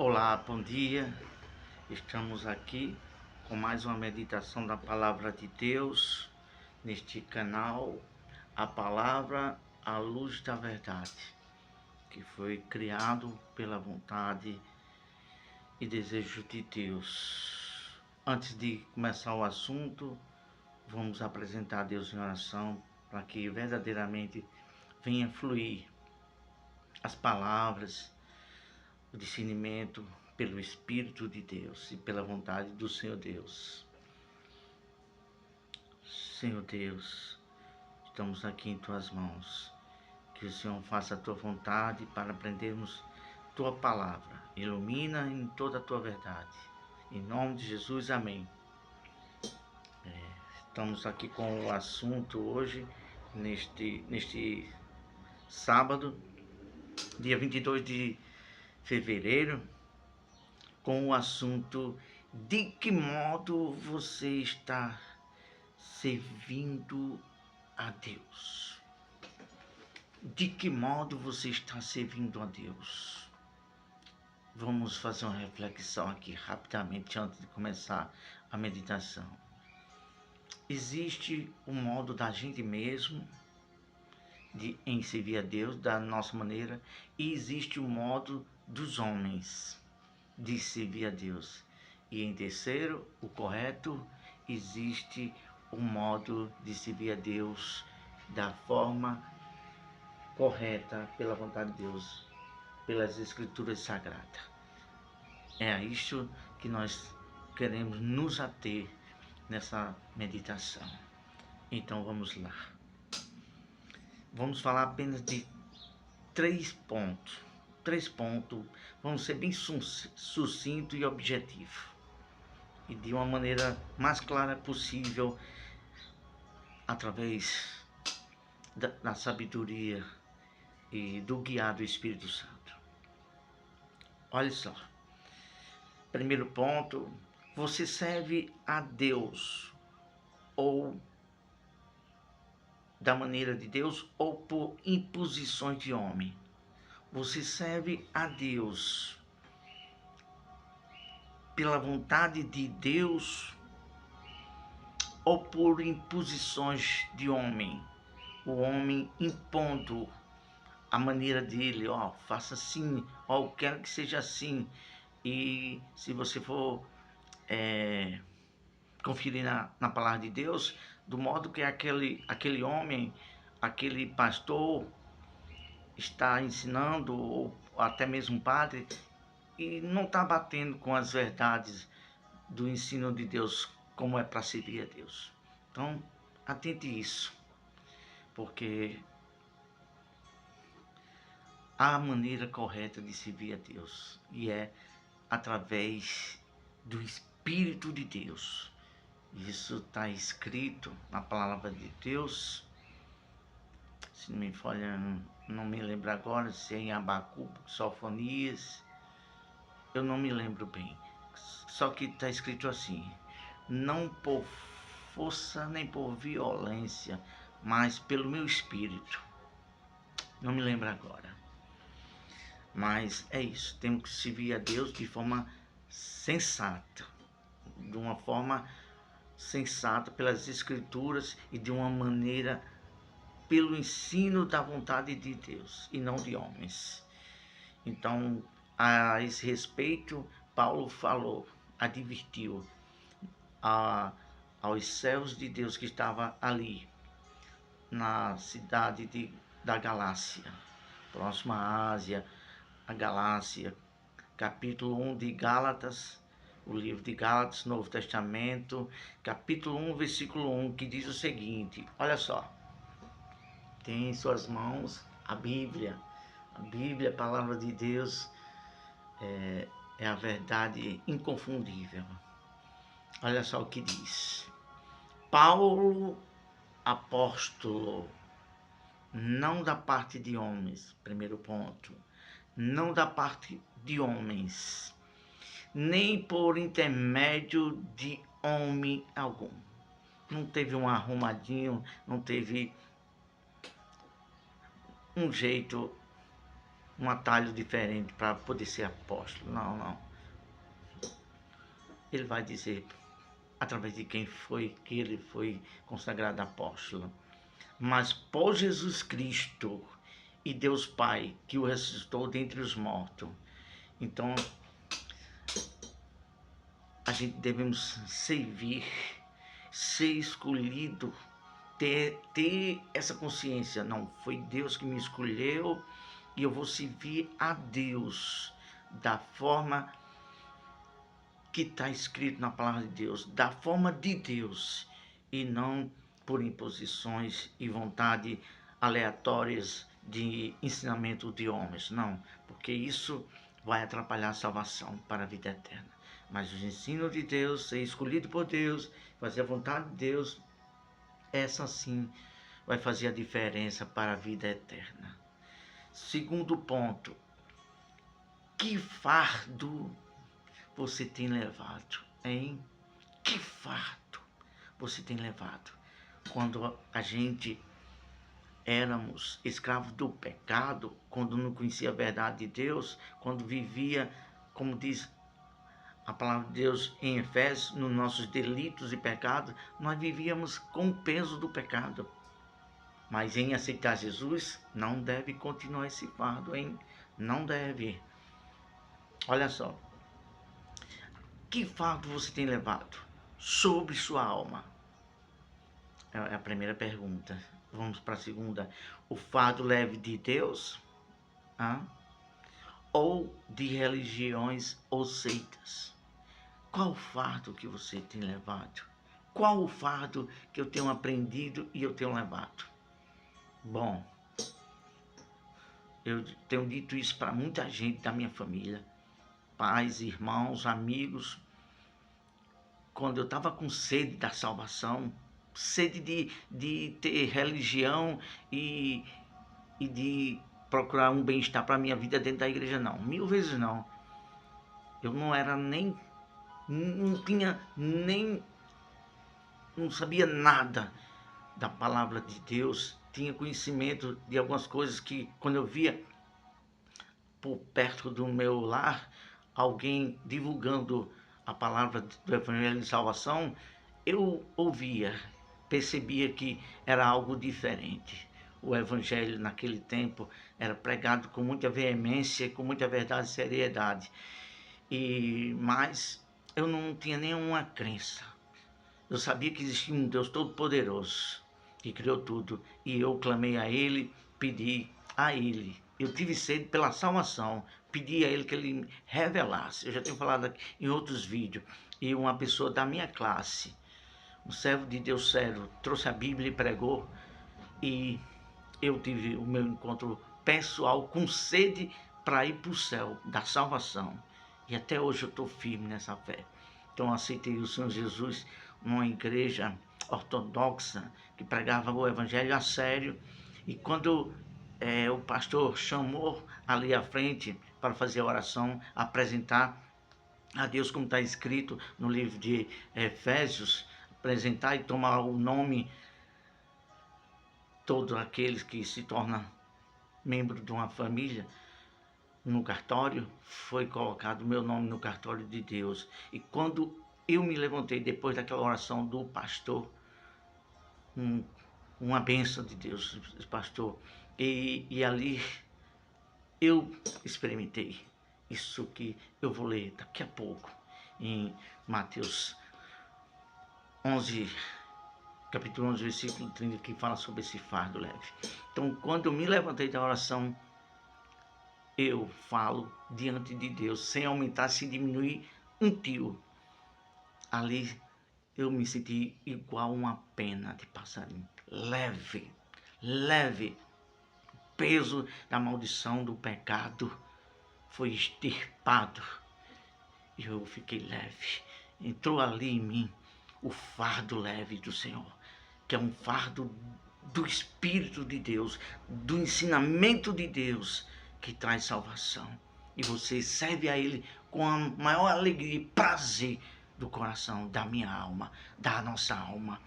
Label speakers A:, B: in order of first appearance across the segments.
A: Olá, bom dia. Estamos aqui com mais uma meditação da Palavra de Deus neste canal, a Palavra, a Luz da Verdade, que foi criado pela vontade e desejo de Deus. Antes de começar o assunto, vamos apresentar a Deus em oração para que verdadeiramente venha fluir as palavras, o discernimento pelo Espírito de Deus e pela vontade do Senhor Deus. Senhor Deus, estamos aqui em Tuas mãos. Que o Senhor faça a Tua vontade para aprendermos Tua palavra. Ilumina em toda a Tua verdade. Em nome de Jesus, amém. Estamos aqui com o assunto hoje, neste sábado, dia 22 de fevereiro, com o assunto: de que modo você está servindo a Deus? De que modo você está servindo a Deus? Vamos fazer uma reflexão aqui rapidamente antes de começar a meditação. Existe um modo da gente mesmo em servir a Deus, da nossa maneira, e existe o modo dos homens de servir a Deus. E em terceiro, o correto, existe o modo de servir a Deus da forma correta, pela vontade de Deus, pelas Escrituras Sagradas. É a isso que nós queremos nos ater nessa meditação. Então vamos lá. Vamos falar apenas de 3 pontos. 3 pontos, vamos ser bem sucinto e objetivo. E de uma maneira mais clara possível, através da sabedoria e do guiar do Espírito Santo. Olha só. Primeiro ponto, você serve a Deus ou da maneira de Deus ou por imposições de homem. Você serve a Deus pela vontade de Deus ou por imposições de homem. O homem impondo a maneira dele, faça assim, eu quero que seja assim. E se você for conferir na palavra de Deus, do modo que aquele homem, aquele pastor está ensinando, ou até mesmo padre, e não está batendo com as verdades do ensino de Deus, como é para servir a Deus. Então, atente isso, porque há a maneira correta de servir a Deus, e é através do Espírito de Deus. Isso está escrito na palavra de Deus. Se não me falha, não me lembro agora se é em Abacuque, Sofonias, eu não me lembro bem. Só que está escrito assim: não por força nem por violência, mas pelo meu espírito. Não me lembro agora. Mas é isso, temos que servir a Deus de forma sensata, de uma forma sensata pelas Escrituras e de uma maneira pelo ensino da vontade de Deus e não de homens. Então, a esse respeito, Paulo falou, advertiu aos servos de Deus que estavam ali na cidade da Galácia, próxima à Ásia, a Galácia, capítulo 1 de Gálatas, o livro de Gálatas, Novo Testamento, capítulo 1, versículo 1, que diz o seguinte: olha só, tem em suas mãos a Bíblia, a palavra de Deus, é a verdade inconfundível. Olha só o que diz: Paulo, apóstolo, não da parte de homens, primeiro ponto, não da parte de homens, nem por intermédio de homem algum. Não teve um arrumadinho, não teve um jeito um atalho diferente para poder ser apóstolo. Não, não. Ele vai dizer através de quem foi que ele foi consagrado apóstolo. Mas por Jesus Cristo e Deus Pai, que o ressuscitou dentre os mortos. Então, a gente devemos servir, ser escolhido, ter essa consciência. Não, foi Deus que me escolheu e eu vou servir a Deus da forma que está escrito na palavra de Deus, da forma de Deus, e não por imposições e vontade aleatórias de ensinamento de homens, não, porque isso vai atrapalhar a salvação para a vida eterna. Mas o ensino de Deus, ser escolhido por Deus, fazer a vontade de Deus, essa sim vai fazer a diferença para a vida eterna. Segundo ponto, que fardo você tem levado, hein? Que fardo você tem levado? Quando a gente éramos escravos do pecado, quando não conhecia a verdade de Deus, quando vivia, como diz a palavra de Deus em Efésios, nos nossos delitos e pecados, nós vivíamos com o peso do pecado. Mas em aceitar Jesus, não deve continuar esse fardo, hein? Não deve. Olha só. Que fardo você tem levado sobre sua alma? É a primeira pergunta. Vamos para a segunda. O fardo leve de Deus? Ou de religiões ou seitas? Qual o fardo que você tem levado? Qual o fardo que eu tenho aprendido e eu tenho levado? Bom, eu tenho dito isso para muita gente da minha família, pais, irmãos, amigos. Quando eu estava com sede da salvação, sede de ter religião e de procurar um bem-estar para a minha vida dentro da igreja, não. 1000 vezes não. Eu não era nem, não tinha nem, não sabia nada da palavra de Deus. Tinha conhecimento de algumas coisas que, quando eu via por perto do meu lar, alguém divulgando a palavra do Evangelho de Salvação, eu ouvia, percebia que era algo diferente. O Evangelho naquele tempo era pregado com muita veemência, com muita verdade e seriedade. Mas eu não tinha nenhuma crença. Eu sabia que existia um Deus Todo-Poderoso, que criou tudo, e eu clamei a Ele, pedi a Ele. Eu tive sede pela salvação, pedi a Ele que Ele me revelasse. Eu já tenho falado aqui em outros vídeos. E uma pessoa da minha classe, um servo de Deus sério, trouxe a Bíblia e pregou. E eu tive o meu encontro pessoal com sede para ir para o céu, da salvação. E até hoje eu estou firme nessa fé. Então eu aceitei o Senhor Jesus numa igreja ortodoxa que pregava o Evangelho a sério. E quando o pastor chamou ali à frente para fazer a oração, apresentar a Deus como está escrito no livro de Efésios, apresentar e tomar o nome todos aqueles que se tornam membro de uma família no cartório, foi colocado o meu nome no cartório de Deus. E quando eu me levantei depois daquela oração do pastor, uma bênção de Deus, pastor, e ali eu experimentei isso que eu vou ler daqui a pouco em Mateus 11, capítulo 11, versículo 30, que fala sobre esse fardo leve. Então, quando eu me levantei da oração, eu falo diante de Deus, sem aumentar, sem diminuir um tio. Ali eu me senti igual uma pena de passarinho, leve, leve. O peso da maldição do pecado foi extirpado e eu fiquei leve. Entrou ali em mim o fardo leve do Senhor, que é um fardo do Espírito de Deus, do ensinamento de Deus, que traz salvação. E você serve a Ele com a maior alegria e prazer do coração, da minha alma, da nossa alma.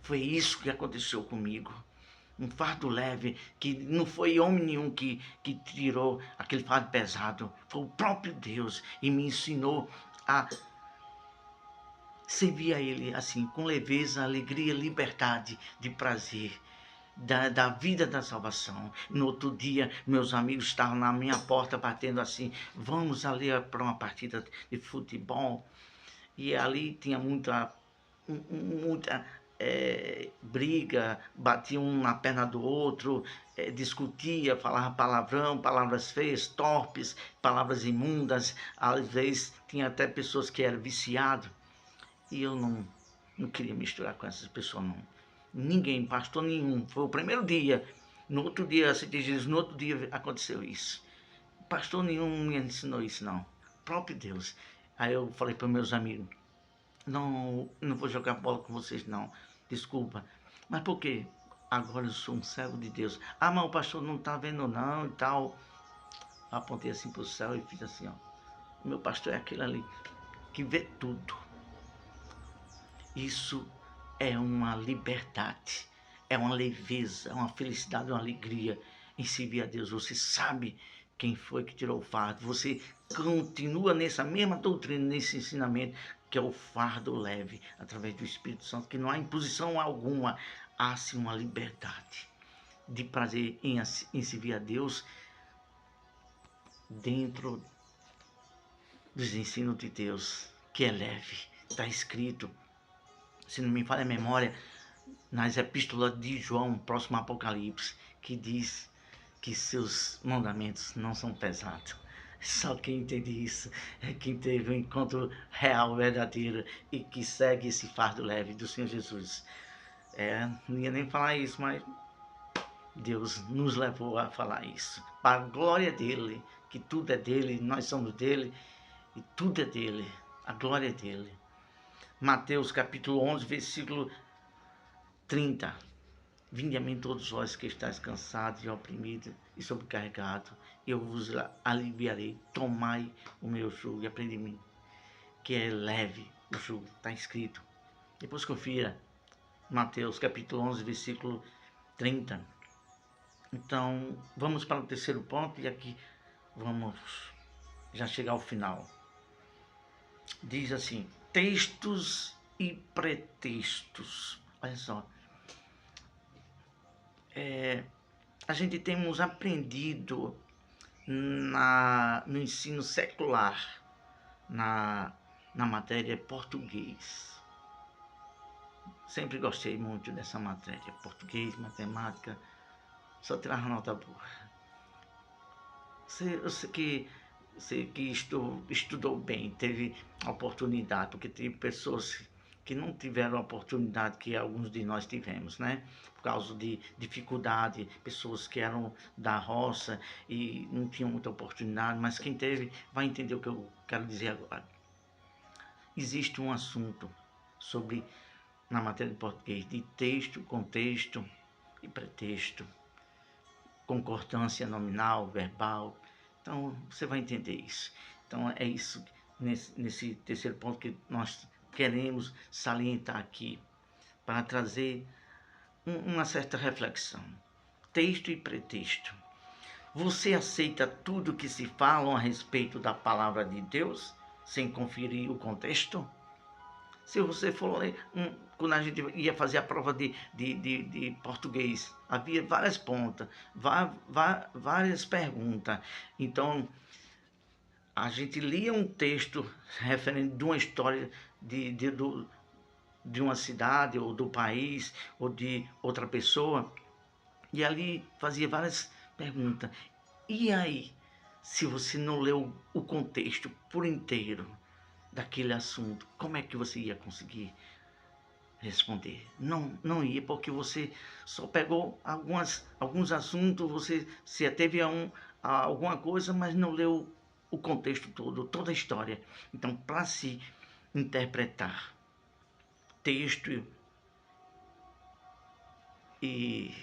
A: Foi isso que aconteceu comigo. Um fardo leve, que não foi homem nenhum que tirou aquele fardo pesado. Foi o próprio Deus e me ensinou a servir a Ele assim, com leveza, alegria, liberdade, de prazer. Da vida da salvação. No outro dia, meus amigos estavam na minha porta batendo assim: vamos ali para uma partida de futebol. E ali tinha muita briga, batia um na perna do outro, discutia, falava palavrão, palavras feias, torpes, palavras imundas. Às vezes tinha até pessoas que eram viciadas. E eu não queria misturar com essas pessoas, não. Ninguém, pastor nenhum. Foi o primeiro dia. No outro dia, aceitei Jesus, no outro dia aconteceu isso. Pastor nenhum me ensinou isso, não. O próprio Deus. Aí eu falei para meus amigos: não vou jogar bola com vocês, não. Desculpa. Mas por quê? Agora eu sou um servo de Deus. Ah, mas o pastor não está vendo, não, e tal. Apontei assim para o céu e fiz assim, ó. O meu pastor é aquele ali que vê tudo. Isso é uma liberdade, é uma leveza, é uma felicidade, uma alegria em servir a Deus. Você sabe quem foi que tirou o fardo. Você continua nessa mesma doutrina, nesse ensinamento, que é o fardo leve, através do Espírito Santo, que não há imposição alguma, há sim uma liberdade de prazer em servir a Deus dentro dos ensinos de Deus, que é leve. Está escrito, se não me falha a memória, nas epístolas de João, próximo ao Apocalipse, que diz que seus mandamentos não são pesados. Só quem entende isso é quem teve um encontro real, verdadeiro e que segue esse fardo leve do Senhor Jesus. Não ia nem falar isso, mas Deus nos levou a falar isso. Para a glória dele, que tudo é dele, nós somos dele e tudo é dele. A glória é dele. Mateus capítulo 11, versículo 30. Vinde a mim todos vós que estáis cansados e oprimidos e sobrecarregados, e eu vos aliviarei. Tomai o meu jugo e aprende de mim, que é leve o jugo. Está escrito. Depois confira Mateus capítulo 11, versículo 30. Então, vamos para o terceiro ponto e aqui vamos já chegar ao final. Diz assim: textos e pretextos. Olha só. A gente temos aprendido no ensino secular, na matéria português. Sempre gostei muito dessa matéria, português, matemática, só tirar nota boa. Você que estudou bem, teve oportunidade, porque tem pessoas que não tiveram a oportunidade que alguns de nós tivemos, né? Por causa de dificuldade, pessoas que eram da roça e não tinham muita oportunidade, mas quem teve vai entender o que eu quero dizer agora. Existe um assunto sobre, na matéria de português, de texto, contexto e pretexto, concordância nominal, verbal. Então, você vai entender isso. Então, é isso, nesse terceiro ponto que nós queremos salientar aqui, para trazer uma certa reflexão. Texto e pretexto. Você aceita tudo que se fala a respeito da palavra de Deus, sem conferir o contexto? Se você for ler, quando a gente ia fazer a prova de português, havia várias pontas, várias perguntas. Então, a gente lia um texto referente de uma história de uma cidade, ou do país, ou de outra pessoa, e ali fazia várias perguntas. E aí, se você não leu o contexto por inteiro daquele assunto, como é que você ia conseguir responder? Não ia, porque você só pegou alguns assuntos, você se ateve a alguma coisa, mas não leu o contexto todo, toda a história. Então, para se interpretar texto e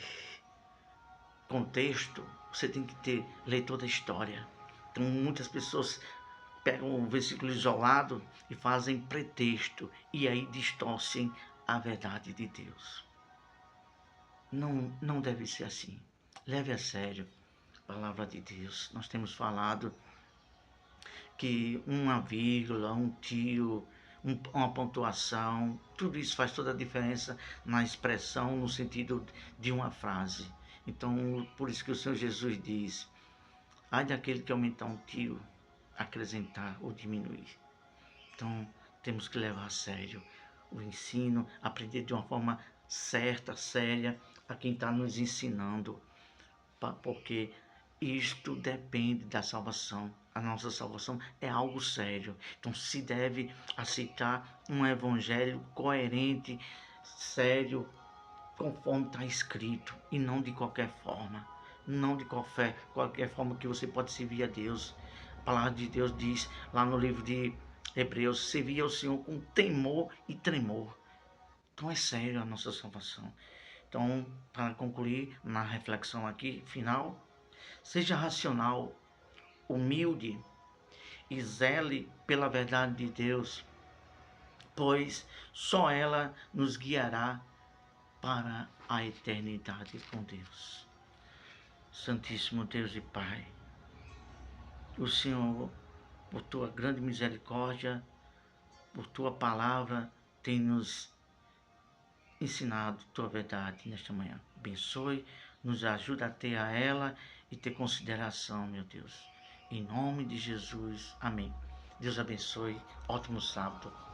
A: contexto, você tem que ler toda a história. Então, muitas pessoas pegam um versículo isolado e fazem pretexto, e aí distorcem a verdade de Deus. não deve ser assim. Leve a sério a palavra de Deus. Nós temos falado que uma vírgula, um tio, uma pontuação, tudo isso faz toda a diferença na expressão, no sentido de uma frase. Então, por isso que o Senhor Jesus diz: ai daquele que aumentar um tio, acrescentar ou diminuir. Então, temos que levar a sério o ensino, aprender de uma forma certa, séria, a quem está nos ensinando, porque isto depende da salvação. A nossa salvação é algo sério. Então se deve aceitar um evangelho coerente, sério, conforme está escrito, e não de qualquer forma. Não de qualquer forma que você pode servir a Deus. A palavra de Deus diz lá no livro de Hebreus: servir ao Senhor com temor e tremor. Então é sério a nossa salvação. Então, para concluir na reflexão aqui, final, seja racional, humilde e zele pela verdade de Deus, pois só ela nos guiará para a eternidade com Deus. Santíssimo Deus e Pai, o Senhor, por tua grande misericórdia, por tua palavra, tem nos ensinado tua verdade nesta manhã. Abençoe, nos ajuda a ter a ela e ter consideração, meu Deus. Em nome de Jesus, amém. Deus abençoe, ótimo sábado.